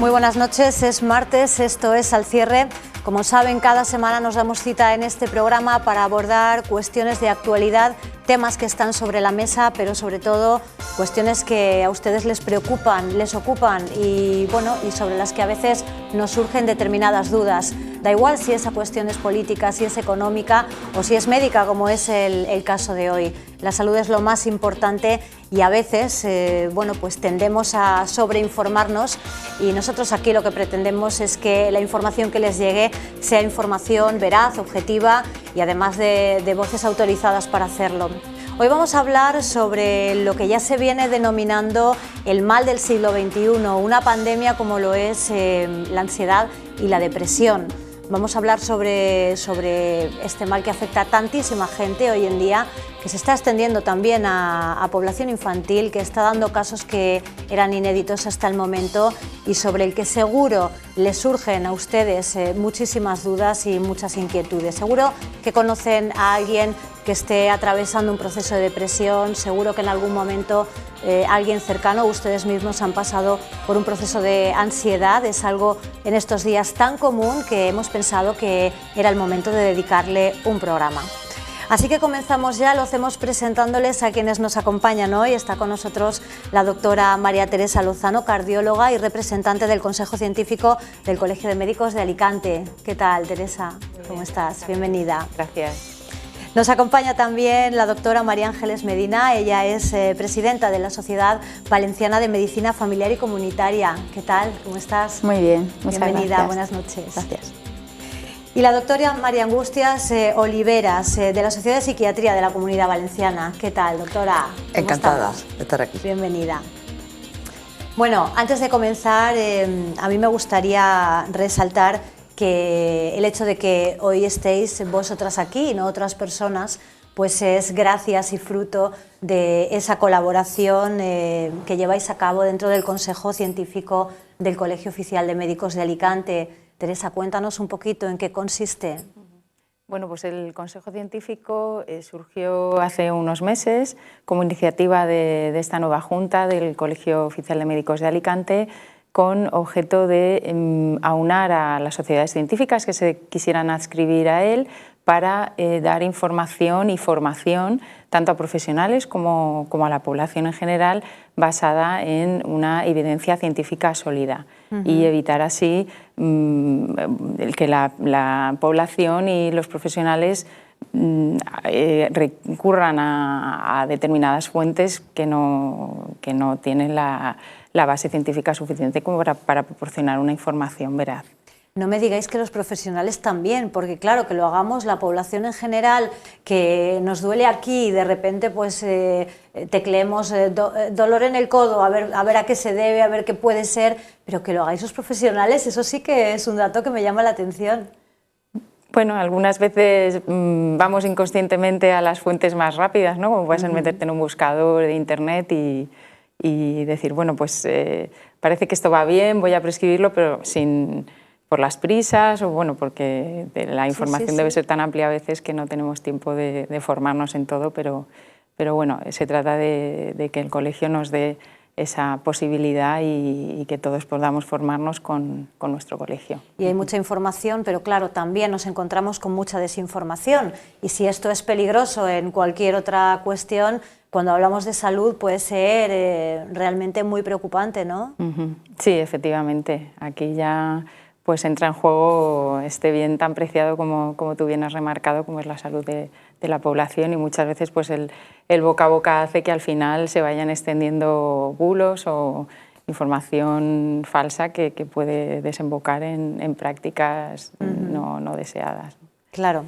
Muy buenas noches, es martes, esto es Al Cierre. Como saben, cada semana nos damos cita en este programa para abordar cuestiones de actualidad, temas que están sobre la mesa, pero sobre todo cuestiones que a ustedes les preocupan, les ocupan y sobre las que a veces nos surgen determinadas dudas. Da igual si esa cuestión es política, si es económica o si es médica, como es el caso de hoy. La salud es lo más importante y a veces pues tendemos a sobreinformarnos, y nosotros aquí lo que pretendemos es que la información que les llegue sea información veraz, objetiva y además de voces autorizadas para hacerlo. Hoy vamos a hablar sobre lo que ya se viene denominando el mal del siglo XXI, una pandemia como lo es la ansiedad y la depresión. Vamos a hablar sobre este mal que afecta a tantísima gente hoy en día, que se está extendiendo también a población infantil, que está dando casos que eran inéditos hasta el momento y sobre el que seguro les surgen a ustedes muchísimas dudas y muchas inquietudes. Seguro que conocen a alguien que esté atravesando un proceso de depresión, seguro que en algún momento alguien cercano o ustedes mismos han pasado por un proceso de ansiedad. Es algo en estos días tan común que hemos pensado que era el momento de dedicarle un programa. Así que comenzamos ya, lo hacemos presentándoles a quienes nos acompañan hoy. Está con nosotros la doctora María Teresa Lozano, cardióloga y representante del Consejo Científico del Colegio de Médicos de Alicante. ¿Qué tal, Teresa? ¿Cómo estás? Bienvenida. Gracias. Nos acompaña también la doctora María Ángeles Medina. Ella es presidenta de la Sociedad Valenciana de Medicina Familiar y Comunitaria. ¿Qué tal? ¿Cómo estás? Muy bien, muchas Bienvenida, gracias. buenas noches. Gracias. Y la doctora María Angustias Oliveras, de la Sociedad de Psiquiatría de la Comunidad Valenciana. ¿Qué tal, doctora? Encantada estamos? de estar aquí. Bienvenida. Bueno, antes de comenzar, a mí me gustaría resaltar que el hecho de que hoy estéis vosotras aquí y no otras personas, pues es gracias y fruto de esa colaboración que lleváis a cabo dentro del Consejo Científico del Colegio Oficial de Médicos de Alicante. Teresa, cuéntanos un poquito en qué consiste. Bueno, pues el Consejo Científico surgió hace unos meses como iniciativa de esta nueva Junta del Colegio Oficial de Médicos de Alicante, con objeto de aunar a las sociedades científicas que se quisieran adscribir a él para dar información y formación tanto a profesionales como a la población en general, basada en una evidencia científica sólida y evitar así que la población y los profesionales recurran a determinadas fuentes que no tienen la base científica suficiente como para proporcionar una información veraz. No me digáis que los profesionales también, porque claro, que lo hagamos la población en general, que nos duele aquí y de repente pues tecleemos dolor en el codo, a ver a qué se debe, a ver qué puede ser, pero que lo hagáis los profesionales, eso sí que es un dato que me llama la atención. Bueno, algunas veces vamos inconscientemente a las fuentes más rápidas, ¿no? Como puede ser meterte en un buscador de internet y decir, bueno, pues parece que esto va bien, voy a prescribirlo, pero por las prisas o bueno, porque la información debe ser tan amplia a veces que no tenemos tiempo de formarnos en todo, pero bueno, se trata de que el colegio nos dé esa posibilidad y que todos podamos formarnos con nuestro colegio. Y hay mucha información, pero claro, también nos encontramos con mucha desinformación, y si esto es peligroso en cualquier otra cuestión, cuando hablamos de salud puede ser realmente muy preocupante, ¿no? Sí, efectivamente. Aquí ya pues entra en juego este bien tan preciado como tú bien has remarcado, como es la salud de la población, y muchas veces pues el boca a boca hace que al final se vayan extendiendo bulos o información falsa que puede desembocar en prácticas no deseadas. Claro.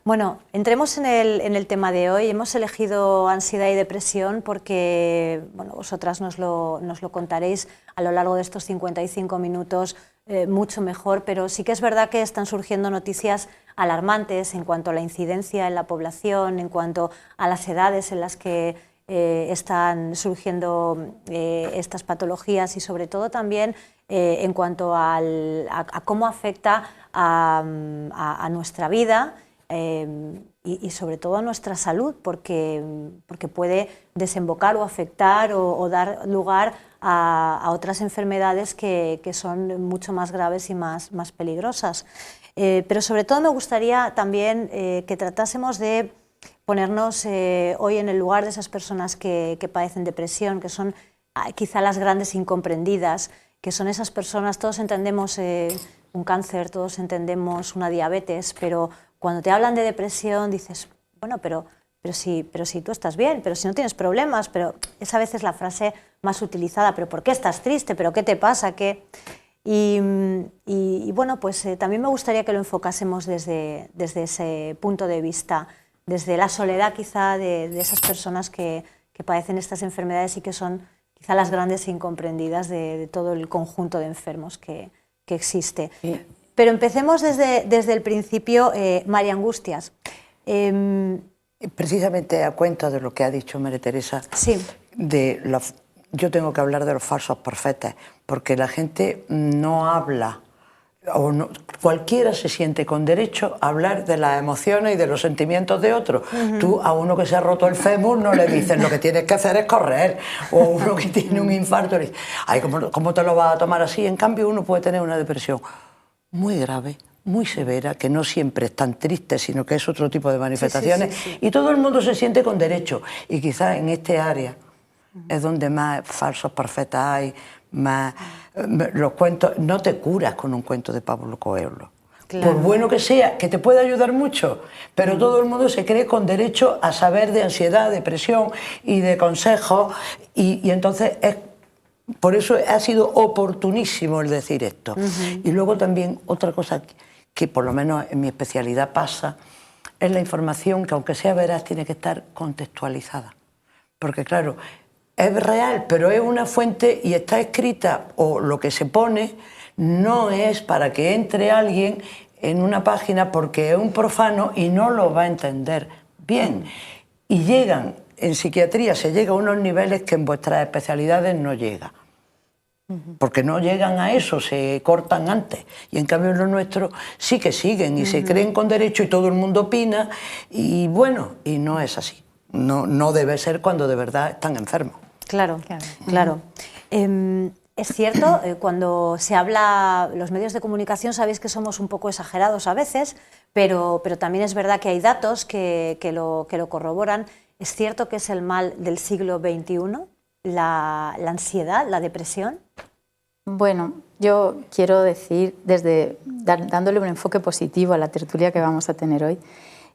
Bueno, entremos en el tema de hoy. Hemos elegido ansiedad y depresión porque vosotras nos lo contaréis a lo largo de estos 55 minutos mucho mejor, pero sí que es verdad que están surgiendo noticias alarmantes en cuanto a la incidencia en la población, en cuanto a las edades en las que están surgiendo estas patologías y sobre todo también en cuanto a cómo afecta a nuestra vida y sobre todo a nuestra salud, porque puede desembocar o afectar o dar lugar a otras enfermedades que son mucho más graves y más peligrosas. Pero sobre todo me gustaría también que tratásemos de ponernos hoy en el lugar de esas personas que padecen depresión, que son quizá las grandes incomprendidas, que son esas personas, todos entendemos un cáncer, todos entendemos una diabetes, pero cuando te hablan de depresión dices, bueno, pero si tú estás bien, pero si no tienes problemas, pero es a veces la frase más utilizada, pero ¿por qué estás triste? ¿Pero qué te pasa? Y bueno, pues también me gustaría que lo enfocásemos desde ese punto de vista, desde la soledad quizá de esas personas que padecen estas enfermedades y que son quizá las grandes incomprendidas de todo el conjunto de enfermos que existe. Sí. Pero empecemos desde el principio, María Angustias. Precisamente a cuenta de lo que ha dicho María Teresa, sí. Yo tengo que hablar de los falsos profetas, porque la gente no habla, o no, cualquiera se siente con derecho a hablar de las emociones y de los sentimientos de otros. Tú a uno que se ha roto el fémur no le dices lo que tienes que hacer es correr, o a uno que tiene un infarto le dices, ay, ¿cómo te lo vas a tomar así? En cambio uno puede tener una depresión muy grave, muy severa, que no siempre es tan triste, sino que es otro tipo de manifestaciones, sí. Y todo el mundo se siente con derecho, y quizás en este área es donde más falsos profetas hay, más los cuentos. No te curas con un cuento de Pablo Coelho, claro. Por bueno que sea, que te puede ayudar mucho, pero todo el mundo se cree con derecho a saber de ansiedad, depresión y de consejos, y entonces por eso ha sido oportunísimo el decir esto. Y luego también otra cosa que por lo menos en mi especialidad pasa, es la información que aunque sea veraz tiene que estar contextualizada, porque claro, es real, pero es una fuente y está escrita, o lo que se pone no es para que entre alguien en una página porque es un profano y no lo va a entender bien. Y llegan, en psiquiatría se llega a unos niveles que en vuestras especialidades no llega. Porque no llegan a eso, se cortan antes. Y en cambio en lo nuestro sí que siguen y se creen con derecho y todo el mundo opina. Y bueno, y no es así. No debe ser cuando de verdad están enfermos. Claro, claro. Es cierto, cuando se habla, los medios de comunicación sabéis que somos un poco exagerados a veces, pero también es verdad que hay datos que lo corroboran. Es cierto que es el mal del siglo XXI, la ansiedad, la depresión. Bueno, yo quiero decir, dándole un enfoque positivo a la tertulia que vamos a tener hoy,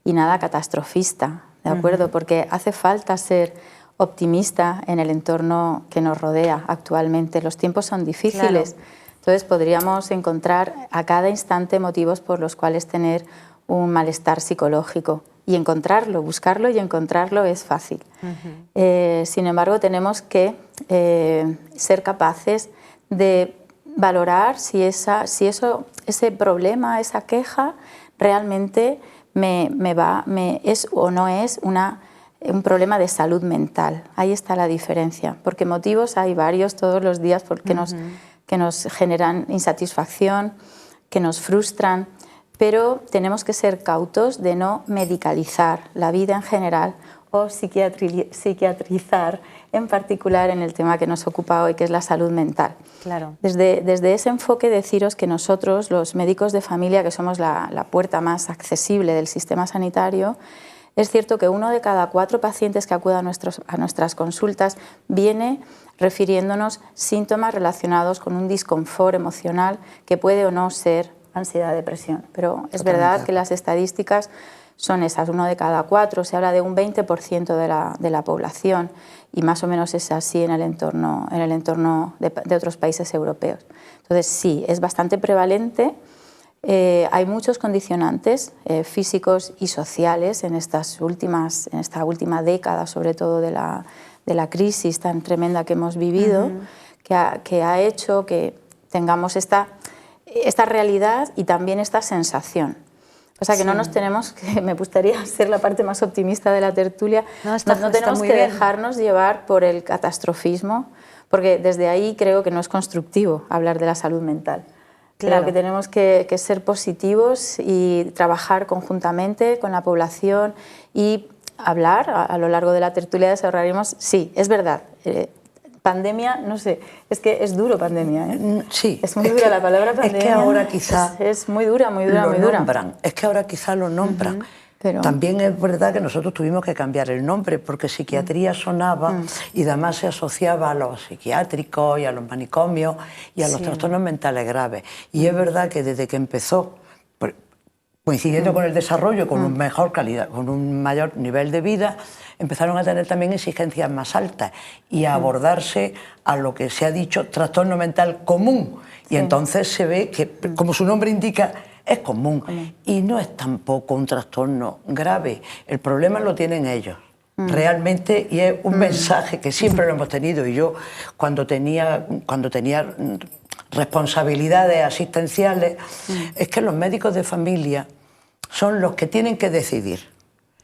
y nada catastrofista, ¿de acuerdo? Porque hace falta ser optimista en el entorno que nos rodea actualmente. Los tiempos son difíciles, claro. Entonces podríamos encontrar a cada instante motivos por los cuales tener un malestar psicológico, y encontrarlo, buscarlo y encontrarlo es fácil. Sin embargo, tenemos que ser capaces de valorar si ese problema, esa queja, realmente es o no es un problema de salud mental. Ahí está la diferencia, porque motivos hay varios todos los días que nos generan insatisfacción, que nos frustran, pero tenemos que ser cautos de no medicalizar la vida en general o psiquiatrizar en particular en el tema que nos ocupa hoy, que es la salud mental. Claro. Desde ese enfoque, deciros que nosotros, los médicos de familia, que somos la puerta más accesible del sistema sanitario, es cierto que 1 de cada 4 pacientes que acuden a nuestras consultas viene refiriéndonos síntomas relacionados con un disconfort emocional que puede o no ser ansiedad, depresión. Pero es verdad que las estadísticas son esas, 1 de cada 4, se habla de un 20% de la población, y más o menos es así en el entorno de otros países europeos. Entonces sí, es bastante prevalente. Hay muchos condicionantes físicos y sociales en esta última década, sobre todo de la crisis tan tremenda que hemos vivido, que ha hecho que tengamos esta realidad y también esta sensación. O sea que no nos tenemos que, me gustaría ser la parte más optimista de la tertulia, no tenemos que dejarnos llevar por el catastrofismo, porque desde ahí creo que no es constructivo hablar de la salud mental. Claro. Creo que tenemos que ser positivos y trabajar conjuntamente con la población y hablar. A lo largo de la tertulia desarrollaremos, sí, es verdad, Pandemia, no sé, es que es duro pandemia, ¿eh? Sí. Es muy dura la palabra pandemia. Es que ahora quizá... Es muy dura, muy dura, muy dura. Nombran, es que ahora quizá lo nombran. Pero... También es verdad que nosotros tuvimos que cambiar el nombre porque psiquiatría sonaba y además se asociaba a los psiquiátricos y a los manicomios y a los trastornos mentales graves. Y es verdad que desde que empezó, coincidiendo con el desarrollo, con una mejor calidad, con un mayor nivel de vida, empezaron a tener también exigencias más altas y a abordarse a lo que se ha dicho trastorno mental común. Y entonces se ve que, como su nombre indica, es común y no es tampoco un trastorno grave. El problema lo tienen ellos, realmente, y es un mensaje que siempre lo hemos tenido. Y yo, cuando tenía responsabilidades asistenciales, es que los médicos de familia son los que tienen que decidir.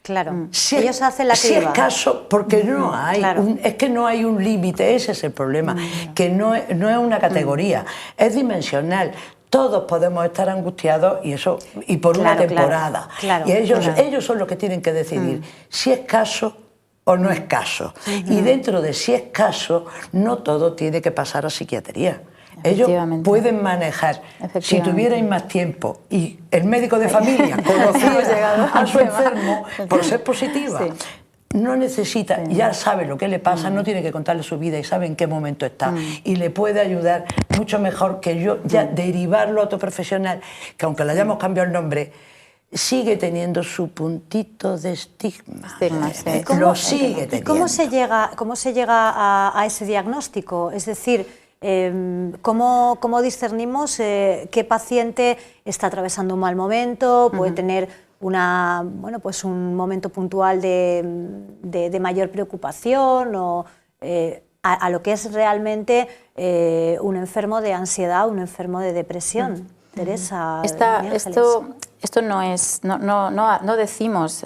Claro, ellos hacen la criba. Si es caso, porque no hay, es que no hay un límite, ese es el problema, que no es una categoría, es dimensional. Todos podemos estar angustiados y por una temporada. Y ellos son los que tienen que decidir si es caso o no es caso. Y dentro de si es caso, no todo tiene que pasar a psiquiatría. Ellos pueden manejar. Si tuvierais más tiempo y el médico de familia conociera a su enfermo por ser positiva, no necesita, ya sabe lo que le pasa, no tiene que contarle su vida y sabe en qué momento está. Y le puede ayudar mucho mejor que yo ya derivarlo a otro profesional, que aunque le hayamos cambiado el nombre, sigue teniendo su puntito de estigma. Lo sigue teniendo. ¿Cómo se llega a ese diagnóstico? Es decir, ¿cómo discernimos qué paciente está atravesando un mal momento, puede tener un momento puntual de mayor preocupación o a lo que es realmente un enfermo de ansiedad, un enfermo de depresión? Teresa. Esto no decimos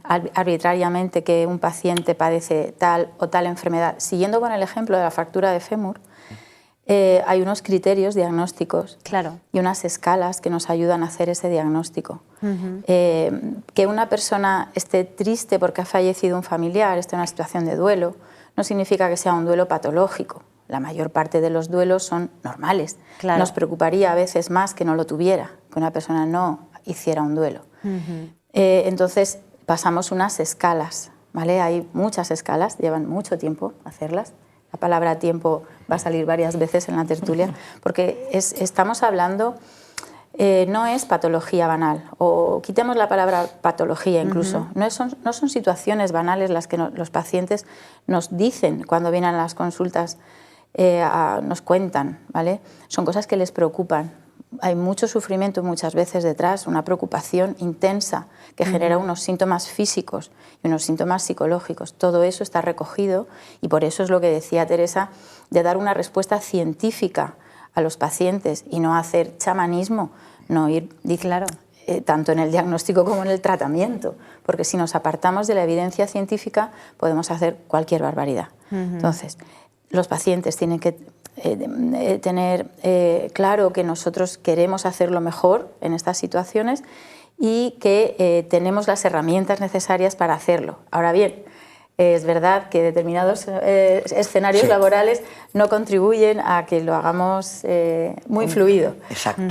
arbitrariamente que un paciente padece tal o tal enfermedad. Siguiendo con el ejemplo de la fractura de fémur, hay unos criterios diagnósticos y unas escalas que nos ayudan a hacer ese diagnóstico. Que una persona esté triste porque ha fallecido un familiar, esté en una situación de duelo, no significa que sea un duelo patológico. La mayor parte de los duelos son normales. Nos preocuparía a veces más que no lo tuviera, que una persona no hiciera un duelo. Entonces pasamos unas escalas, ¿vale? Hay muchas escalas, llevan mucho tiempo hacerlas. La palabra tiempo va a salir varias veces en la tertulia, porque estamos hablando, no es patología banal, o quitemos la palabra patología incluso, no son situaciones banales las que los pacientes nos dicen cuando vienen a las consultas, nos cuentan, ¿vale? Son cosas que les preocupan. Hay mucho sufrimiento muchas veces detrás, una preocupación intensa que genera unos síntomas físicos y unos síntomas psicológicos. Todo eso está recogido y por eso es lo que decía Teresa, de dar una respuesta científica a los pacientes y no hacer chamanismo, no ir tanto en el diagnóstico como en el tratamiento, porque si nos apartamos de la evidencia científica podemos hacer cualquier barbaridad. Entonces, los pacientes tienen que tener claro que nosotros queremos hacerlo mejor en estas situaciones y que tenemos las herramientas necesarias para hacerlo. Ahora bien, es verdad que determinados escenarios laborales no contribuyen a que lo hagamos muy fluido.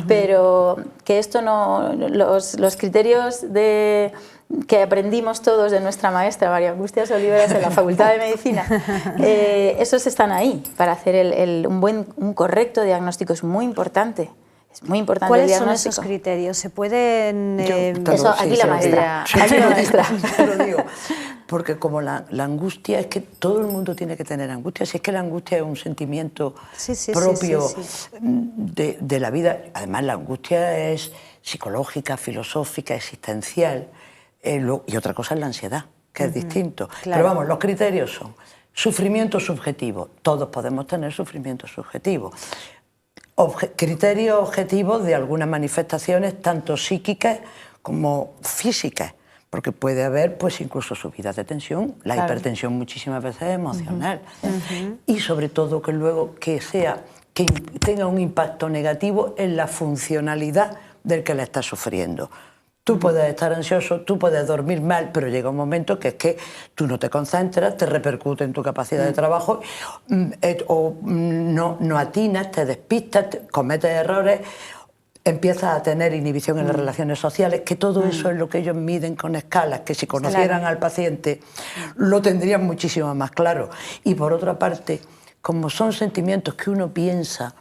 Pero que esto no... Los criterios que aprendimos todos de nuestra maestra María Angustias Oliveras en la Facultad de Medicina, esos están ahí para hacer un correcto diagnóstico. Es muy importante. Es muy importante. ¿Cuáles son esos criterios? ¿Se pueden...? Aquí la maestra. Aquí la maestra. Te lo digo. Porque como la angustia, es que todo el mundo tiene que tener angustia. Si es que la angustia es un sentimiento propio de la vida. Además, la angustia es psicológica, filosófica, existencial. Y otra cosa es la ansiedad, que es distinto. Pero vamos, los criterios son sufrimiento subjetivo. Todos podemos tener sufrimiento subjetivo. Criterios objetivos de algunas manifestaciones, tanto psíquicas como físicas, porque puede haber pues incluso subidas de tensión, la hipertensión muchísimas veces es emocional. Y sobre todo que luego que tenga un impacto negativo en la funcionalidad del que la está sufriendo. Tú puedes estar ansioso, tú puedes dormir mal, pero llega un momento que es que tú no te concentras, te repercute en tu capacidad de trabajo, o no atinas, te despistas, cometes errores, empiezas a tener inhibición en las relaciones sociales, que todo eso es lo que ellos miden con escalas, que si conocieran al paciente lo tendrían muchísimo más claro. Y por otra parte, como son sentimientos que uno piensa,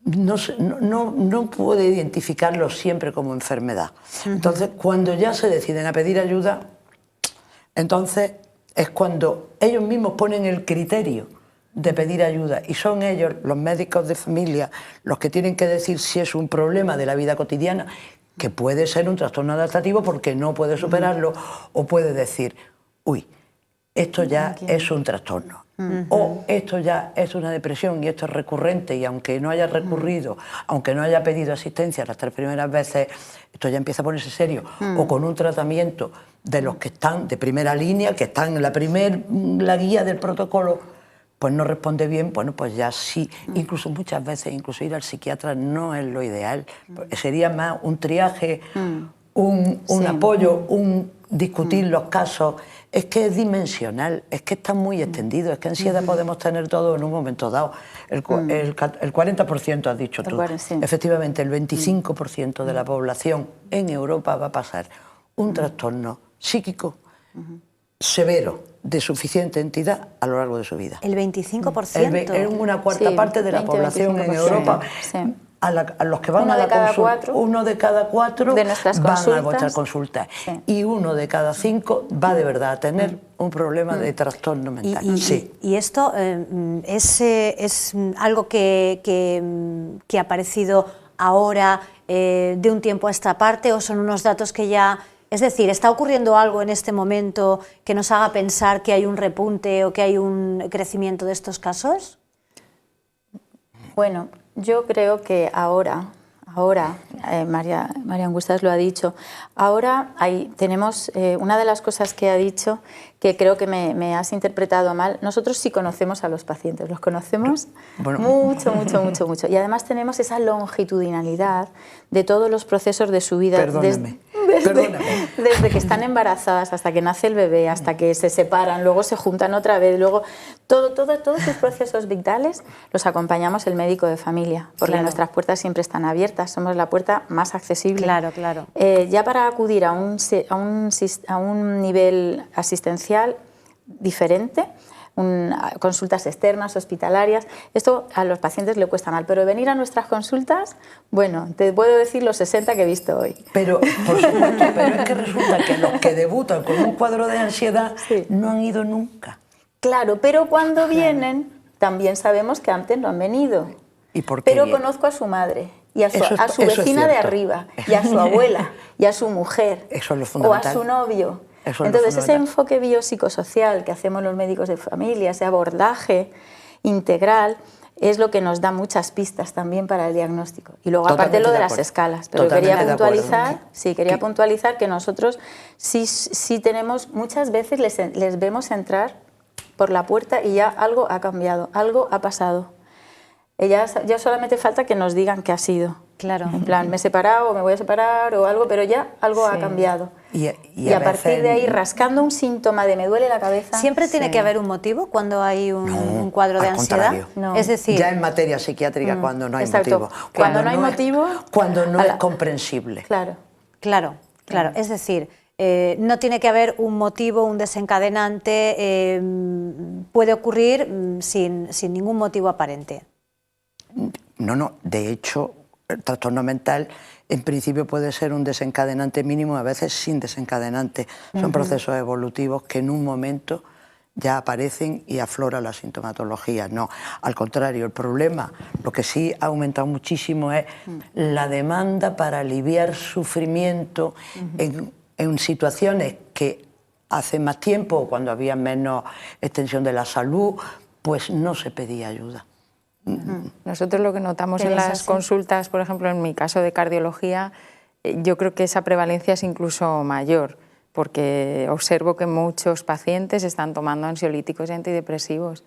no puede identificarlos siempre como enfermedad. Entonces, cuando ya se deciden a pedir ayuda, entonces es cuando ellos mismos ponen el criterio de pedir ayuda, y son ellos, los médicos de familia, los que tienen que decir si es un problema de la vida cotidiana, que puede ser un trastorno adaptativo porque no puede superarlo, o puede decir, uy, esto ya es un trastorno. O esto ya es una depresión y esto es recurrente, y aunque no haya recurrido, aunque no haya pedido asistencia las 3 primeras veces, esto ya empieza a ponerse serio. O con un tratamiento de los que están de primera línea, que están en la guía del protocolo, pues no responde bien, bueno, pues ya sí. Incluso muchas veces, incluso ir al psiquiatra no es lo ideal. Sería más un triaje, un apoyo, un discutir los casos. Es que es dimensional, es que está muy extendido, es que ansiedad podemos tener todo en un momento dado. El 40% has dicho tú. Efectivamente, el 25% de la población en Europa va a pasar un trastorno psíquico severo, de suficiente entidad a lo largo de su vida. El 25%. Es una cuarta parte de la población en Europa. A los que van a la consulta, 1 de cada 4 de nuestras van consultas, a vuestras consultas, y 1 de cada 5 va de verdad a tener un problema de trastorno mental. Y esto es algo que ha aparecido ahora, de un tiempo a esta parte, o son unos datos que ya... Es decir, ¿está ocurriendo algo en este momento que nos haga pensar que hay un repunte o que hay un crecimiento de estos casos? Bueno, yo creo que ahora María Angustas lo ha dicho, ahora tenemos una de las cosas que ha dicho, que creo que me has interpretado mal. Nosotros sí conocemos a los pacientes, los conocemos mucho. Y además tenemos esa longitudinalidad de todos los procesos de su vida. Perdóname. Desde que están embarazadas hasta que nace el bebé, hasta que se separan, luego se juntan otra vez, luego todos sus procesos vitales los acompañamos el médico de familia, porque nuestras puertas siempre están abiertas, somos la puerta más accesible. Claro. Ya para acudir a un nivel asistencial diferente, consultas externas, hospitalarias, esto a los pacientes le cuesta mal, pero venir a nuestras consultas, bueno, te puedo decir los 60 que he visto hoy. Pero, por supuesto, pero es que resulta que los que debutan con un cuadro de ansiedad no han ido nunca. Claro, pero cuando vienen, también sabemos que antes no han venido. ¿Y por qué? Pero conozco a su madre, y a su vecina de arriba, y a su abuela, y a su mujer, eso es lo fundamental. o a su novio. Entonces, ese enfoque biopsicosocial que hacemos los médicos de familia, ese abordaje integral, es lo que nos da muchas pistas también para el diagnóstico. Y luego, aparte, lo de las escalas. Pero quería puntualizar que nosotros sí tenemos, muchas veces les vemos entrar por la puerta y ya algo ha cambiado, algo ha pasado. Ya solamente falta que nos digan qué ha sido. Claro. En plan, me he separado o me voy a separar o algo, pero ya algo ha cambiado. Y a partir de ahí, rascando un síntoma de me duele la cabeza... ¿Siempre tiene que haber un motivo cuando hay un cuadro de ansiedad? No. Es decir... Ya en materia psiquiátrica, cuando no hay motivo. Cuando no hay motivo... Cuando no es comprensible. Claro. Es decir, no tiene que haber un motivo, un desencadenante, puede ocurrir sin ningún motivo aparente. No, de hecho, el trastorno mental en principio puede ser un desencadenante mínimo, a veces sin desencadenante. Son procesos evolutivos que en un momento ya aparecen y aflora la sintomatología. No, al contrario, el problema, lo que sí ha aumentado muchísimo es la demanda para aliviar sufrimiento en situaciones que hace más tiempo, cuando había menos extensión de la salud, pues no se pedía ayuda. Nosotros lo que notamos en las consultas, por ejemplo, en mi caso de cardiología, yo creo que esa prevalencia es incluso mayor, porque observo que muchos pacientes están tomando ansiolíticos y antidepresivos.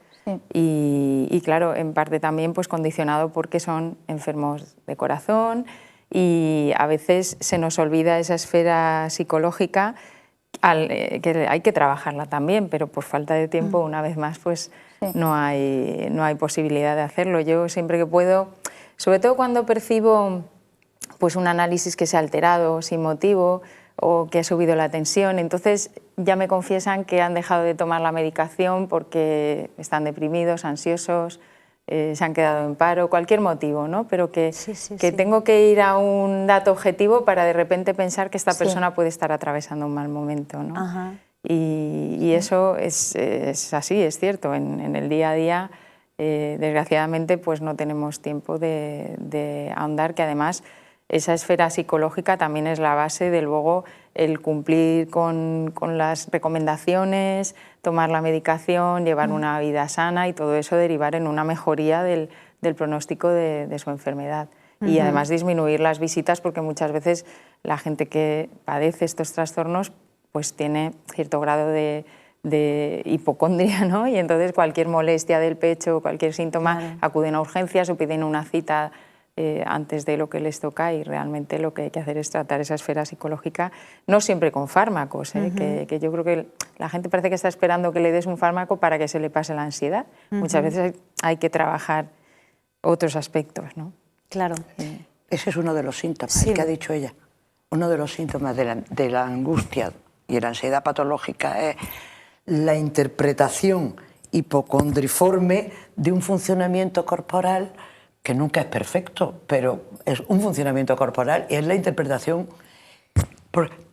Y claro, en parte también pues condicionado porque son enfermos de corazón y a veces se nos olvida esa esfera psicológica que hay que trabajarla también, pero por falta de tiempo, una vez más, pues no hay posibilidad de hacerlo. Yo siempre que puedo, sobre todo cuando percibo pues un análisis que se ha alterado sin motivo o que ha subido la tensión, entonces ya me confiesan que han dejado de tomar la medicación porque están deprimidos, ansiosos, se han quedado en paro, cualquier motivo, ¿no? Pero que tengo que ir a un dato objetivo para de repente pensar que esta persona puede estar atravesando un mal momento, ¿no? Ajá. Y eso es así, es cierto. En el día a día, desgraciadamente, pues no tenemos tiempo de ahondar, que además esa esfera psicológica también es la base de luego el cumplir con las recomendaciones, tomar la medicación, llevar una vida sana y todo eso derivar en una mejoría del pronóstico de su enfermedad. Y además disminuir las visitas, porque muchas veces la gente que padece estos trastornos pues tiene cierto grado de hipocondria, ¿no? Y entonces cualquier molestia del pecho, cualquier síntoma, acuden a urgencias o piden una cita antes de lo que les toca, y realmente lo que hay que hacer es tratar esa esfera psicológica, no siempre con fármacos, que yo creo que la gente parece que está esperando que le des un fármaco para que se le pase la ansiedad. Muchas veces hay que trabajar otros aspectos, ¿no? Claro. Ese es uno de los síntomas, el que ha dicho ella. Uno de los síntomas de la angustia y la ansiedad patológica es la interpretación hipocondriforme de un funcionamiento corporal que nunca es perfecto, pero es un funcionamiento corporal y es la interpretación.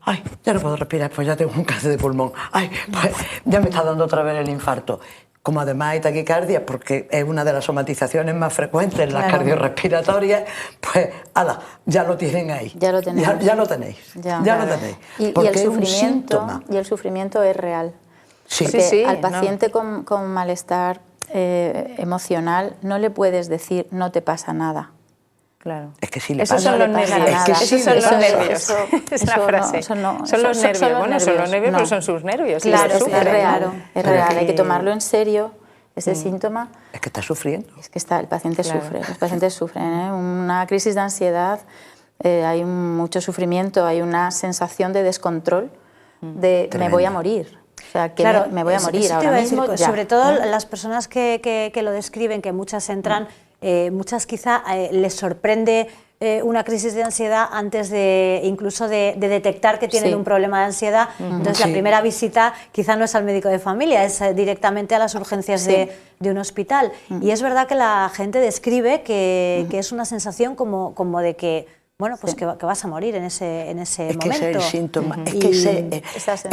Ay, ya no puedo respirar, pues ya tengo un cáncer de pulmón. Ay, pues ya me está dando otra vez el infarto. Como además hay taquicardia, porque es una de las somatizaciones más frecuentes en las cardiorrespiratorias, pues, ala, ya lo tienen ahí. Ya lo tenéis. Ya lo tenéis. Ya lo tenéis. Porque el sufrimiento es real. Sí. Porque al paciente con malestar emocional no le puedes decir no te pasa nada. Claro. Es que sí le Esos pasa. son los nervios. Esos son los nervios. Es una frase. Son los nervios. Bueno, son los nervios, pero son sus nervios. Claro, es real. Es real. Hay que tomarlo en serio. Ese síntoma. Es que está sufriendo. Es que el paciente sufre. Los pacientes sufren. Una crisis de ansiedad, hay mucho sufrimiento, hay una sensación de descontrol, de me voy a morir. O sea, que me voy a morir ahora mismo. Sobre todo las personas que lo describen, que muchas entran, muchas quizá les sorprende una crisis de ansiedad antes incluso de detectar que tienen un problema de ansiedad. Entonces la primera visita quizá no es al médico de familia, es directamente a las urgencias de un hospital. Y es verdad que la gente describe que es una sensación como de que, bueno, pues que vas a morir en ese momento. Que ese es el síntoma. Es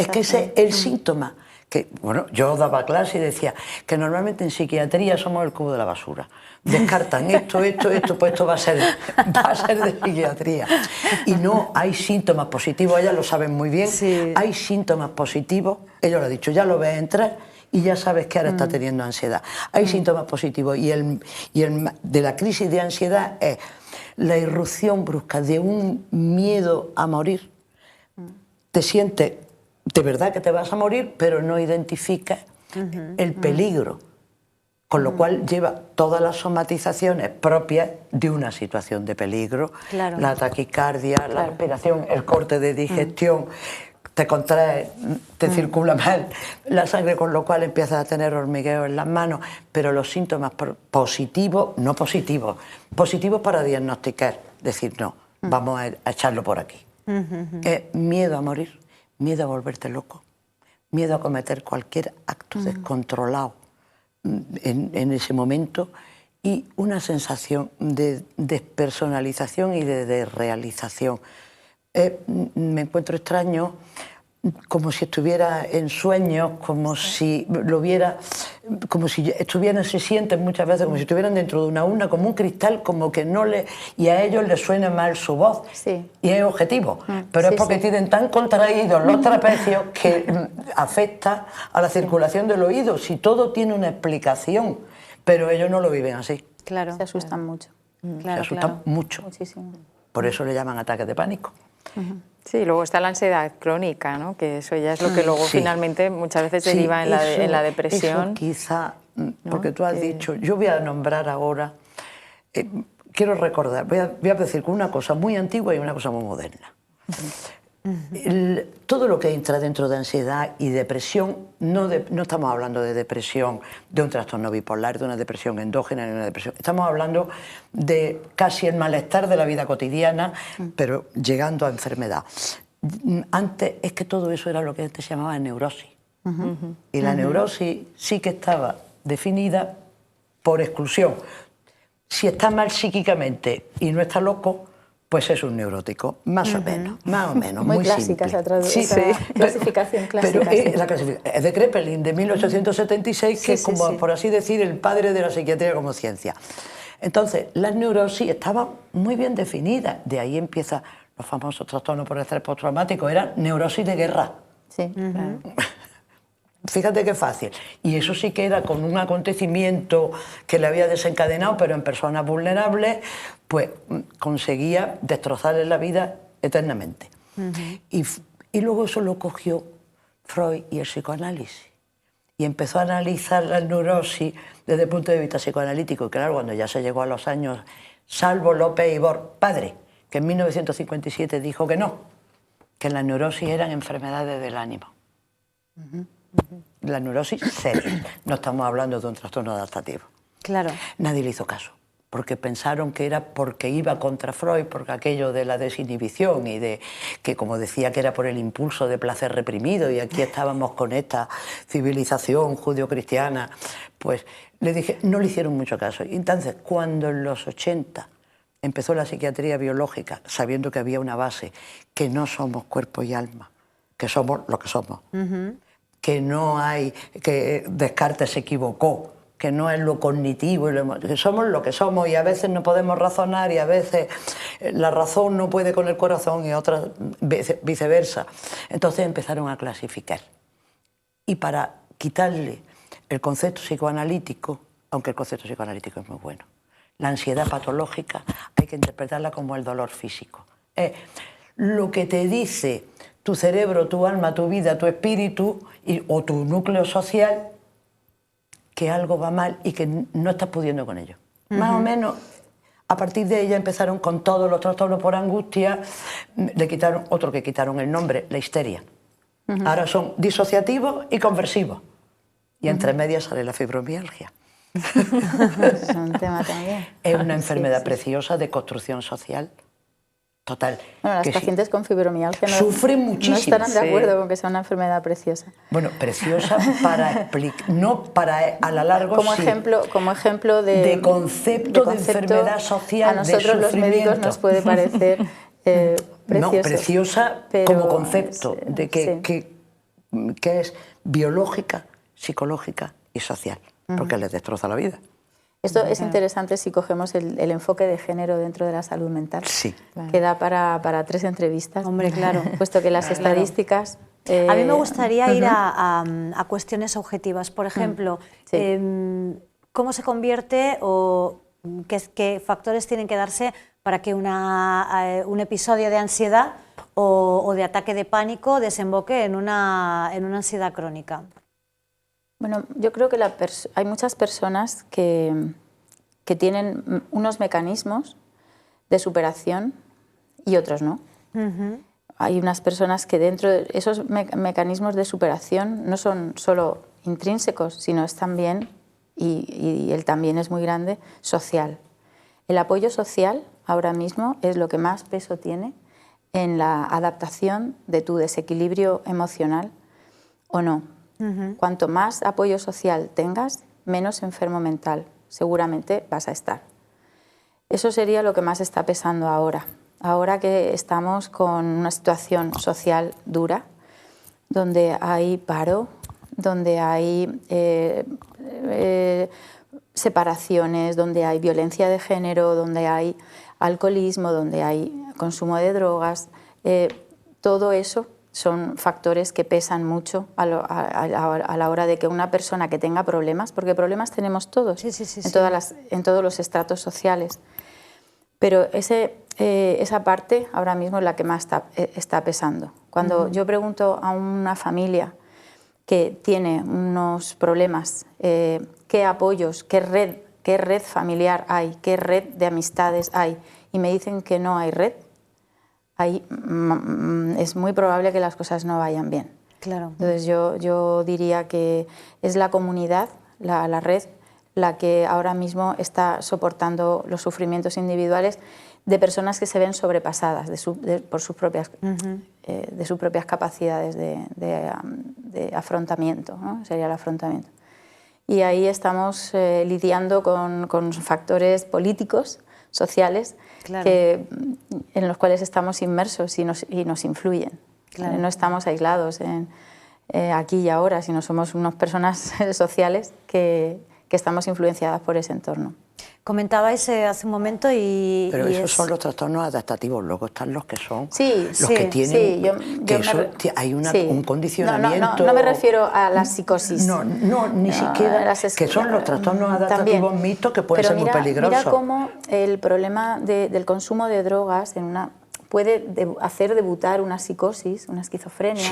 que ese es el síntoma. Que, bueno, yo daba clase y decía que normalmente en psiquiatría somos el cubo de la basura. Descartan esto, pues esto va a ser de psiquiatría. Y no hay síntomas positivos, ellas lo saben muy bien. Sí. Hay síntomas positivos, ella lo ha dicho, ya lo ves entrar y ya sabes que ahora está teniendo ansiedad. Hay síntomas positivos y el de la crisis de ansiedad es la irrupción brusca de un miedo a morir. Te sientes de verdad que te vas a morir, pero no identificas el peligro, con lo cual lleva todas las somatizaciones propias de una situación de peligro, la taquicardia, la respiración, el corte de digestión, te contrae, te circula mal la sangre, con lo cual empiezas a tener hormigueo en las manos, pero los síntomas positivos, no positivos, positivos para diagnosticar, decir, no, vamos a echarlo por aquí. Miedo a morir, miedo a volverte loco, miedo a cometer cualquier acto descontrolado en ese momento, y una sensación de despersonalización y de desrealización. Me encuentro extraño, como si estuviera en sueños, como si lo viera, como si estuvieran, se sienten muchas veces como si estuvieran dentro de una urna, como un cristal, como que no le, y a ellos les suena mal su voz, y es objetivo, pero es porque tienen tan contraídos los trapecios que afecta a la circulación del oído. Si todo tiene una explicación, pero ellos no lo viven así. Claro. Se asustan mucho. Se asustan mucho. Muchísimo. Por eso le llaman ataques de pánico. Sí, luego está la ansiedad crónica, ¿no? Que eso ya es lo que luego finalmente muchas veces deriva en la depresión. Eso quizá, porque tú has dicho, yo voy a nombrar ahora, quiero recordar, voy a decir una cosa muy antigua y una cosa muy moderna. Todo lo que entra dentro de ansiedad y depresión, no estamos hablando de depresión, de un trastorno bipolar, de una depresión endógena, de una depresión. Estamos hablando de casi el malestar de la vida cotidiana, pero llegando a enfermedad. Antes es que todo eso era lo que antes se llamaba neurosis. Y la neurosis sí que estaba definida por exclusión. Si está mal psíquicamente y no está loco, pues es un neurótico, más o menos, muy clásica simple. esa clasificación clásica. Pero la clasificación es de Kraepelin, de 1876, que es como, por así decir, el padre de la psiquiatría como ciencia. Entonces, las neurosis estaban muy bien definidas, de ahí empiezan los famosos trastornos por estrés postraumático, eran neurosis de guerra. Sí, claro. Fíjate qué fácil. Y eso sí que era con un acontecimiento que le había desencadenado, pero en personas vulnerables, pues conseguía destrozarle la vida eternamente. Y luego eso lo cogió Freud y el psicoanálisis. Y empezó a analizar la neurosis desde el punto de vista psicoanalítico. Y claro, cuando ya se llegó a los años, salvo López Ibor, padre, que en 1957 dijo que no, que las neurosis eran enfermedades del ánimo. La neurosis seria, no estamos hablando de un trastorno adaptativo. Claro. Nadie le hizo caso, porque pensaron que era porque iba contra Freud, porque aquello de la desinhibición y de que, como decía, que era por el impulso de placer reprimido, y aquí estábamos con esta civilización judio-cristiana, pues le dije, no le hicieron mucho caso. Y entonces, cuando en los 80 empezó la psiquiatría biológica, sabiendo que había una base, que no somos cuerpo y alma, que somos lo que somos, que no hay, que Descartes se equivocó, que no es lo cognitivo, que somos lo que somos, y a veces no podemos razonar y a veces la razón no puede con el corazón y otras viceversa. Entonces empezaron a clasificar. Y para quitarle el concepto psicoanalítico, aunque el concepto psicoanalítico es muy bueno, la ansiedad patológica hay que interpretarla como el dolor físico. Lo que te dice tu cerebro, tu alma, tu vida, tu espíritu o tu núcleo social, que algo va mal y que no estás pudiendo con ello. Más o menos, a partir de ella empezaron con todos los trastornos por angustia, le quitaron otro que quitaron el nombre, la histeria. Ahora son disociativos y conversivos. Y entre medias sale la fibromialgia. Es un tema también. Es una enfermedad preciosa de construcción social. Total. Bueno, las pacientes con fibromialgia sufren muchísimo. No estarán de acuerdo con que sea una enfermedad preciosa. Bueno, preciosa para explicar, no para a la largo, como ejemplo de concepto de enfermedad social. A nosotros los médicos nos puede parecer precioso. No, preciosa como concepto, de que es biológica, psicológica y social, porque les destroza la vida. Esto es interesante si cogemos el enfoque de género dentro de la salud mental. Sí. Que da para 3 entrevistas. Hombre, claro. Puesto que las estadísticas... A mí me gustaría ir a cuestiones objetivas. Por ejemplo, ¿cómo se convierte o qué factores tienen que darse para que un episodio de ansiedad o de ataque de pánico desemboque en una ansiedad crónica? Bueno, yo creo que hay muchas personas que tienen unos mecanismos de superación y otros no. Hay unas personas que dentro de esos mecanismos de superación no son solo intrínsecos, sino es también, y el también es muy grande, social. El apoyo social ahora mismo es lo que más peso tiene en la adaptación de tu desequilibrio emocional o no. Cuanto más apoyo social tengas, menos enfermo mental seguramente vas a estar. Eso sería lo que más está pesando ahora. Ahora que estamos con una situación social dura, donde hay paro, donde hay separaciones, donde hay violencia de género, donde hay alcoholismo, donde hay consumo de drogas, todo eso son factores que pesan mucho a la hora de que una persona que tenga problemas, porque problemas tenemos todos, en todos los estratos sociales, pero esa parte ahora mismo es la que más está pesando. Cuando yo pregunto a una familia que tiene unos problemas, qué apoyos, qué qué red familiar hay, qué red de amistades hay, y me dicen que no hay red, ahí es muy probable que las cosas no vayan bien. Claro. Entonces yo diría que es la comunidad, la red, la que ahora mismo está soportando los sufrimientos individuales de personas que se ven sobrepasadas por sus propias, de sus propias capacidades de afrontamiento, ¿no? Sería el afrontamiento. Y ahí estamos lidiando con factores políticos, sociales, claro, en los cuales estamos inmersos y nos influyen. Claro. No estamos aislados aquí y ahora, sino somos unas personas sociales que estamos influenciadas por ese entorno. Comentabais hace un momento y... Pero y esos son los trastornos adaptativos, luego están los que son... Sí, los que tienen... sí, hay sí. un condicionamiento... No me refiero a la psicosis. No, ni siquiera... que son los trastornos adaptativos también, mixtos que pueden ser muy peligrosos. Mira cómo el problema del consumo de drogas puede hacer debutar una psicosis, una esquizofrenia.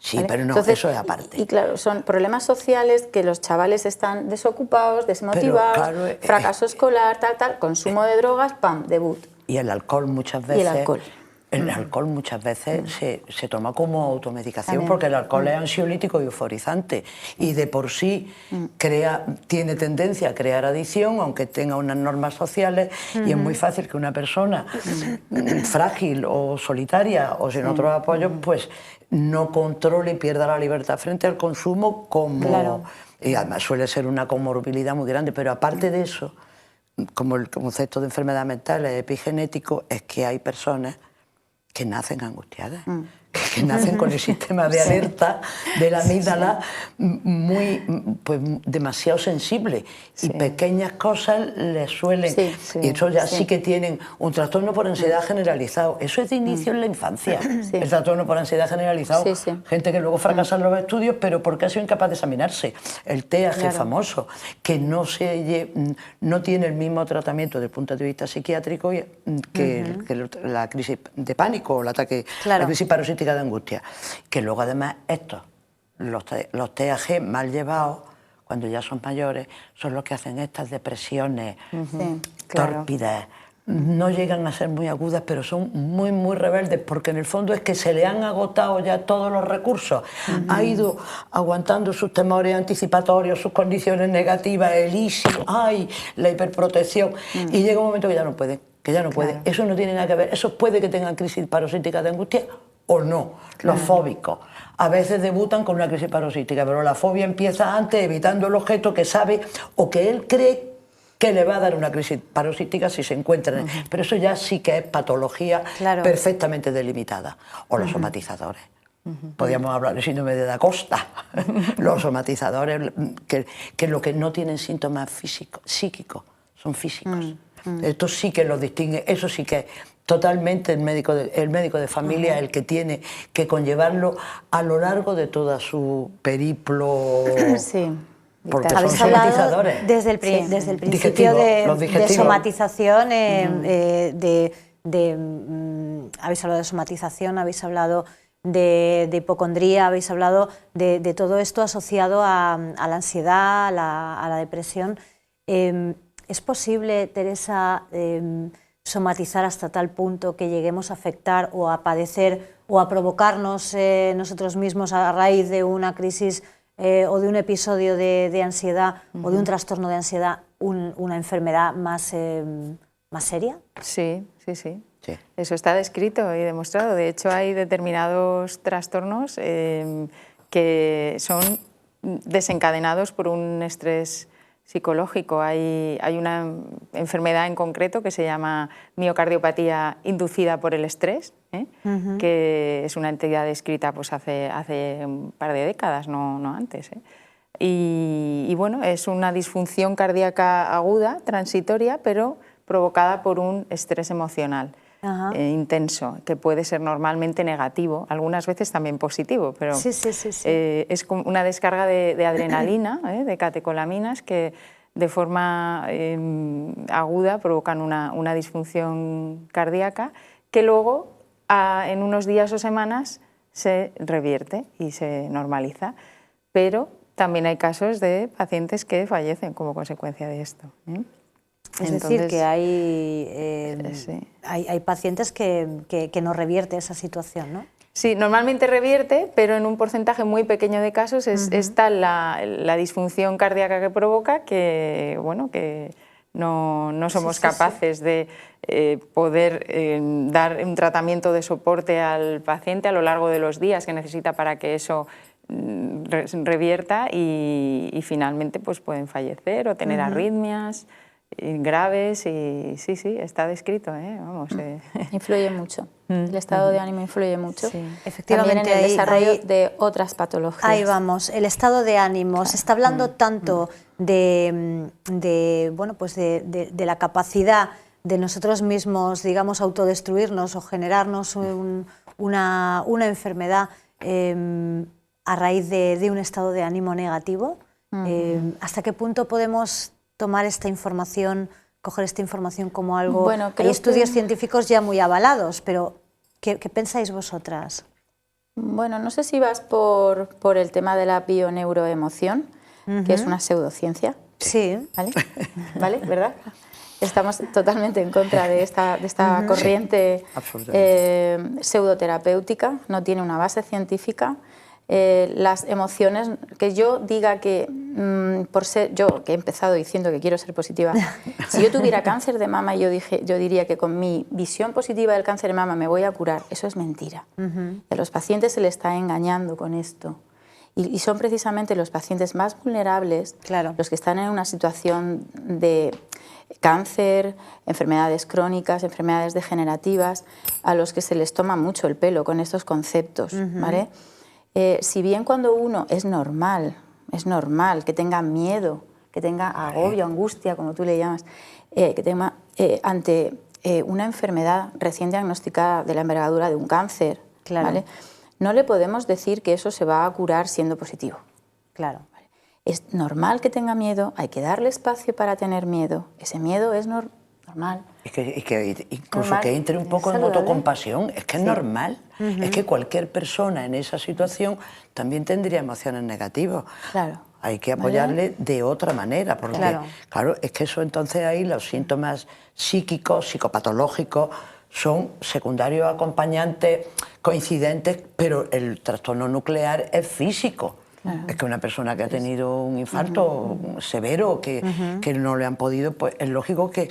Sí, ¿vale? pero no, entonces, eso es aparte. Y claro, son problemas sociales que los chavales están desocupados, desmotivados, claro, fracaso escolar, tal, consumo de drogas, ¡pam!, debut. Y el alcohol muchas veces... Y el alcohol. El alcohol muchas veces se toma como automedicación. También. Porque el alcohol es ansiolítico y euforizante y de por sí tiene tendencia a crear adicción, aunque tenga unas normas sociales, y es muy fácil que una persona frágil o solitaria o sin otros apoyos pues no controle y pierda la libertad frente al consumo como... Claro. Y además suele ser una comorbilidad muy grande, pero aparte de eso, como el concepto de enfermedad mental es epigenético, es que hay personas que nacen angustiadas, que nacen con el sistema de alerta de la amígdala demasiado sensible, y pequeñas cosas les suelen... y eso ya sí que tienen un trastorno por ansiedad generalizado. Eso es de inicio en la infancia, el trastorno por ansiedad generalizado. Gente que luego fracasa en los estudios, pero porque ha sido incapaz de examinarse. El TEAG famoso, que no tiene el mismo tratamiento desde el punto de vista psiquiátrico que la crisis de pánico o el ataque, la crisis parasítica de angustia. Que luego además los TAG mal llevados, cuando ya son mayores, son los que hacen estas depresiones tórpidas. No llegan a ser muy agudas, pero son muy, muy rebeldes, porque en el fondo es que se le han agotado ya todos los recursos. Ha ido aguantando sus temores anticipatorios, sus condiciones negativas, el ISI, la hiperprotección, y llega un momento que ya no puede. Eso no tiene nada que ver. Eso puede que tengan crisis parasítica de angustia o no. Los fóbicos a veces debutan con una crisis parasítica, pero la fobia empieza antes, evitando el objeto que sabe o que él cree que le va a dar una crisis parasítica si se encuentra. Pero eso ya sí que es patología perfectamente delimitada. O los somatizadores. Podríamos hablar del síndrome de Da Costa. Los somatizadores que lo que no tienen síntomas psíquicos, son físicos. Esto sí que los distingue, eso sí que es totalmente el médico de familia el que tiene que conllevarlo a lo largo de toda su periplo. Porque son somatizadores. Desde el principio de somatización, habéis hablado de somatización, habéis hablado de hipocondría, habéis hablado de todo esto asociado a la ansiedad, a la depresión. ¿Es posible, Teresa, somatizar hasta tal punto que lleguemos a afectar o a padecer o a provocarnos nosotros mismos a raíz de una crisis o de un episodio de ansiedad o de un trastorno de ansiedad una enfermedad más seria? Sí. Eso está descrito y demostrado. De hecho, hay determinados trastornos que son desencadenados por un estrés psicológico. Hay una enfermedad en concreto que se llama miocardiopatía inducida por el estrés, que es una entidad descrita pues, hace un par de décadas, no antes. Y bueno, es una disfunción cardíaca aguda, transitoria, pero provocada por un estrés emocional intenso, que puede ser normalmente negativo, algunas veces también positivo, pero es como una descarga de adrenalina, de catecolaminas, que de forma aguda provocan una disfunción cardíaca que luego en unos días o semanas se revierte y se normaliza, pero también hay casos de pacientes que fallecen como consecuencia de esto. Es decir, que hay pacientes que no revierte esa situación, ¿no? Sí, normalmente revierte, pero en un porcentaje muy pequeño de casos está la disfunción cardíaca que provoca que, bueno, que no somos capaces de poder dar un tratamiento de soporte al paciente a lo largo de los días que necesita para que eso revierta y finalmente pues pueden fallecer o tener arritmias graves y sí, está descrito, vamos. Influye mucho, el estado de ánimo influye mucho, sí. Efectivamente, también en el desarrollo de otras patologías. Ahí vamos, el estado de ánimo, se está hablando tanto de la capacidad de nosotros mismos, digamos, autodestruirnos o generarnos una enfermedad a raíz de un estado de ánimo negativo. ¿Hasta qué punto podemos tomar esta información, coger esta información como algo? Bueno, hay estudios científicos ya muy avalados, pero ¿qué pensáis vosotras? Bueno, no sé si vas por el tema de la bioneuroemoción, que es una pseudociencia. Sí. ¿Vale? ¿Verdad? Estamos totalmente en contra de esta corriente pseudoterapéutica, no tiene una base científica. Las emociones, que yo diga que, por ser yo, que he empezado diciendo que quiero ser positiva, si yo tuviera cáncer de mama yo diría que con mi visión positiva del cáncer de mama me voy a curar, eso es mentira. A los pacientes se les está engañando con esto. Y son precisamente los pacientes más vulnerables, los que están en una situación de cáncer, enfermedades crónicas, enfermedades degenerativas, a los que se les toma mucho el pelo con estos conceptos, ¿vale? Si bien cuando uno es normal que tenga miedo, que tenga agobio, angustia, como tú le llamas, que tenga ante una enfermedad recién diagnosticada de la envergadura de un cáncer, ¿vale? No le podemos decir que eso se va a curar siendo positivo. Claro. ¿Vale? Es normal que tenga miedo, hay que darle espacio para tener miedo, ese miedo es normal. Y que incluso normal, que entre un poco en autocompasión, es que es normal. Es que cualquier persona en esa situación también tendría emociones negativas. Claro. Hay que apoyarle de otra manera, porque claro, es que eso entonces ahí los síntomas psíquicos, psicopatológicos, son secundarios acompañantes, coincidentes, pero el trastorno nuclear es físico. Es que una persona que ha tenido un infarto severo, que no le han podido, pues es lógico que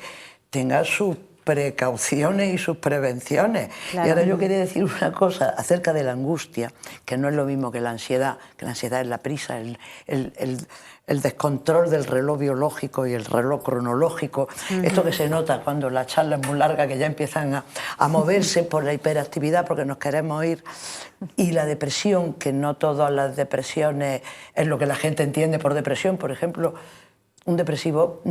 tenga sus precauciones y sus prevenciones. Y ahora yo quería decir una cosa acerca de la angustia, que no es lo mismo que la ansiedad es la prisa, el descontrol del reloj biológico y el reloj cronológico, esto que se nota cuando la charla es muy larga, que ya empiezan a moverse por la hiperactividad porque nos queremos ir, y la depresión, que no todas las depresiones es lo que la gente entiende por depresión. Por ejemplo, un depresivo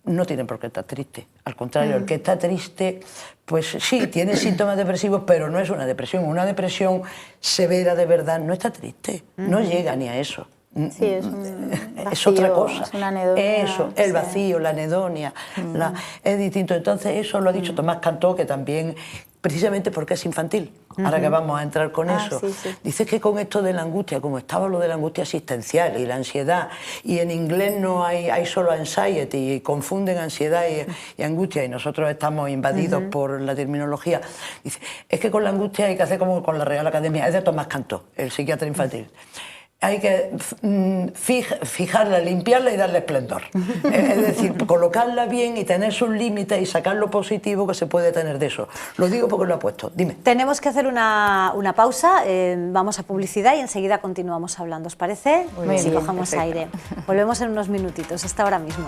no tiene por qué estar triste, al contrario, el que está triste, pues sí, tiene síntomas depresivos, pero no es una depresión severa de verdad, no está triste, no llega ni a eso. Sí, es un vacío, es otra cosa. Es una anedonia. Eso, el vacío, la anedonia, es distinto. Entonces eso lo ha dicho Tomás Cantó, que también, precisamente porque es infantil, ahora que vamos a entrar con eso, dice que con esto de la angustia, como estaba lo de la angustia existencial y la ansiedad, y en inglés no hay solo anxiety, y confunden ansiedad y angustia, y nosotros estamos invadidos por la terminología, dice, es que con la angustia hay que hacer como con la Real Academia, es de Tomás Cantó, el psiquiatra infantil. Hay que fijarla, limpiarla y darle esplendor. Es decir, colocarla bien y tener sus límites y sacar lo positivo que se puede tener de eso. Lo digo porque lo ha puesto. Dime. Tenemos que hacer una pausa, vamos a publicidad y enseguida continuamos hablando. ¿Os parece? Muy bien, cojamos aire. Volvemos en unos minutitos, hasta ahora mismo.